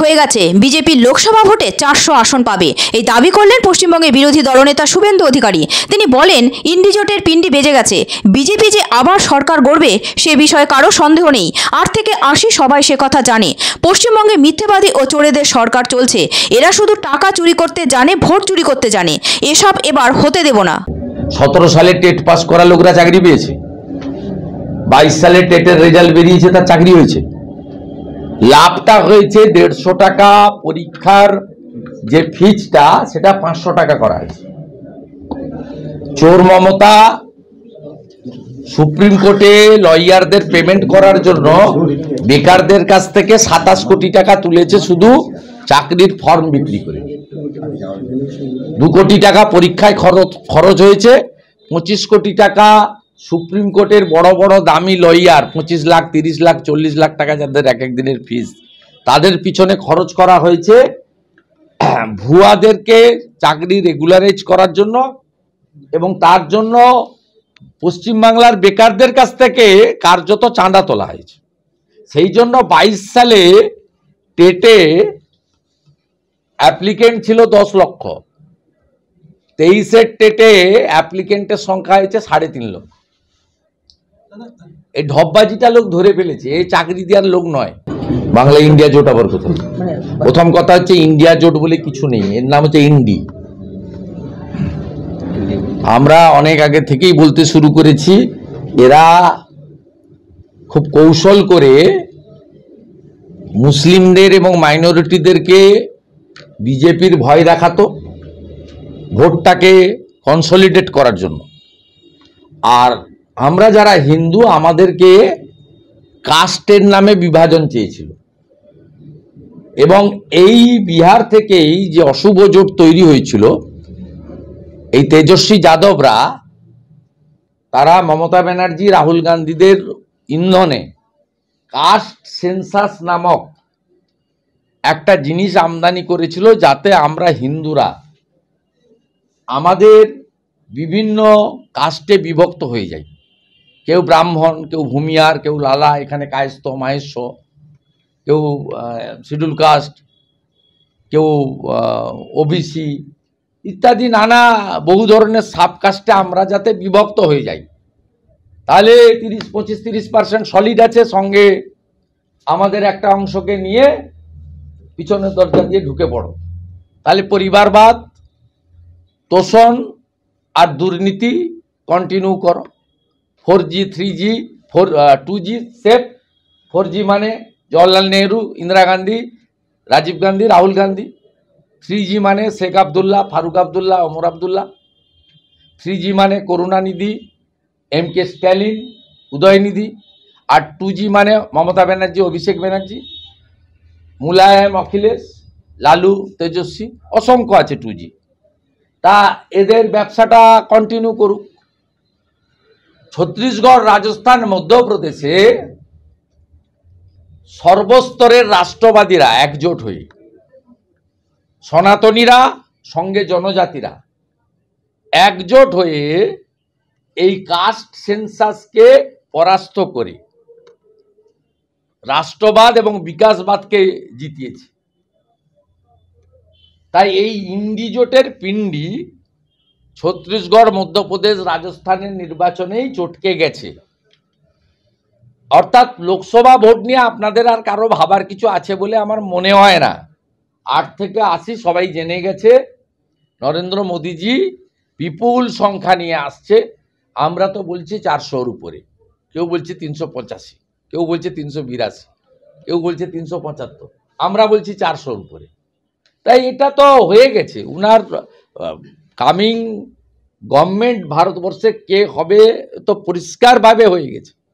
হয়ে গেছে, বিজেপি লোকসভা ভোটে 400 আসন পাবে, এই দাবি করলেন পশ্চিমবঙ্গের বিরোধী দলনেতা শুভেন্দু অধিকারী। তিনি বলেন, ইন্ডি জোটের পিণ্ডি বেজে গেছে, বিজেপি যে আবার সরকার গড়বে সে বিষয়ে কারো সন্দেহ নেই। 8 থেকে 80 সবাই সে কথা জানে। পশ্চিমবঙ্গে মিথ্যেবাদী ও চোরেদের সরকার চলছে, এরা শুধু টাকা চুরি করতে জানে, ভোট চুরি করতে জানে। এসব এবার হতে দেব না। 17 সালে টেট পাস করা লোকরা চাকরি পেয়েছে, 22 সালে টেটের রেজাল্ট বেরিয়েছে, তার চাকরি হয়েছে। লাভটা হয়েছে 150 টাকা, পরীক্ষার যে ফিজটা সেটা 500 টাকা করা হয়েছে। চোর মমতা সুপ্রিম কোর্টে লয়ারদের পেমেন্ট করার জন্য বেকারদের কাছ থেকে 27 কোটি টাকা তুলেছে শুধু চাকরির ফর্ম বিক্রি করে। 2 কোটি টাকা পরীক্ষায় খরচ হয়েছে, 25 কোটি টাকা সুপ্রিম কোর্টের বড় বড় দামি লয়ার, 25 লাখ, 30 লাখ, 40 লাখ টাকা যাদের এক এক দিনের ফিস, তাদের পিছনে খরচ করা হয়েছে ভুয়াদেরকে চাকরি রেগুলারাইজ করার জন্য। এবং তার জন্য পশ্চিমবাংলার বেকারদের কাছ থেকে কার্যত চাঁদা তোলা হয়েছে। সেই জন্য 22 সালে টেটে অ্যাপ্লিকেন্ট ছিল 10 লক্ষ, 23-এর টেটে অ্যাপ্লিকেন্টের সংখ্যা হয়েছে 3.5 লক্ষ। এই ঢপবাজিটা লোক ধরে ফেলেছে, এই চাকরি দেওয়ার লোক নয়। বাংলা ইন্ডিয়া জোট আবার কোথায়? প্রথম কথা হচ্ছে ইন্ডিয়া জোট বলে কিছু নেই, এর নাম হচ্ছে ইন্ডি। আমরা অনেক আগে থেকেই বলতে শুরু করেছি, এরা খুব কৌশল করে মুসলিমদের এবং মাইনরিটিদেরকে বিজেপির ভয় দেখাতো ভোটটাকে কনসলিডেট করার জন্য। আর আমরা যারা হিন্দু, আমাদেরকে কাস্টের নামে বিভাজন চেয়েছিল। এবং এই বিহার থেকেই যে অশুভ জোট তৈরি হয়েছিল, এই তেজস্বী যাদবরা, তারা মমতা ব্যানার্জি, রাহুল গান্ধীদের ইন্ধনে কাস্ট সেন্সাস নামক একটা জিনিস আমদানি করেছিল, যাতে আমরা হিন্দুরা আমাদের বিভিন্ন কাস্টে বিভক্ত হয়ে যাই। কেউ ব্রাহ্মণ, কেউ ভূমিয়ার, কেউ লালা, এখানে কায়স্থ, মাহেশ্ব, কেউ শিডিউল কাস্ট, কেউ ওবিসি ইত্যাদি নানা বহু ধরনের সাব কাস্টে আমরা যাতে বিভক্ত হয়ে যাই। তাহলে 25-30% সলিড আছে, সঙ্গে আমাদের একটা অংশকে নিয়ে পিছনের দরজা দিয়ে ঢুকে পড়ো। তাহলে পরিবারবাদ, তোষণ আর দুর্নীতি কন্টিনিউ করো। 4G, 3G, 2G safe. 4G মানে জওয়াহরলাল নেহরু, ইন্দিরা গান্ধী, রাজীব গান্ধী, রাহুল গান্ধী। 3G মানে শেখ আবদুল্লাহ, ফারুক আবদুল্লাহ, ওমর আবদুল্লাহ। 3G মানে করুণানিধি, MK স্ট্যালিন, উদয়নিধি। আর 2G মানে মমতা ব্যানার্জি, অভিষেক ব্যানার্জি, মুলায়ম, অখিলেশ, লালু, তেজস্বী, অসংখ্য আছে 2G। তা এদের ব্যবসাটা কন্টিনিউ করুক। ছত্তিশগড়, রাজস্থান, মধ্যপ্রদেশে সর্বস্তরের রাষ্ট্রবাদীরা একজোট হয়ে, সনাতনীরা সঙ্গে জনজাতিরা একজোট হয়ে এই কাস্ট সেন্সাসকে পরাস্ত করে রাষ্ট্রবাদ এবং বিকাশবাদকে জিতিয়েছে। তাই এই ইন্ডি জোটের পিণ্ডি ছত্তিশগড়, মধ্যপ্রদেশ, রাজস্থানের নির্বাচনেই চটকে গেছে। অর্থাৎ লোকসভা ভোট নিয়ে আপনাদের আর কারো ভাবার কিছু আছে বলে আমার মনে হয় না। 8 থেকে 80 সবাই জেনে গেছে নরেন্দ্র মোদীজি বিপুল সংখ্যা নিয়ে আসছে। আমরা তো বলছি 400-র উপরে, কেউ বলছে 385, কেউ বলছে 382, কেউ বলছে 375, আমরা বলছি 400-র উপরে। তাই এটা তো হয়ে গেছে, উনার কামিং গভর্নমেন্ট ভারতবর্ষে কে হবে তো পরিষ্কারভাবে হয়ে গেছে।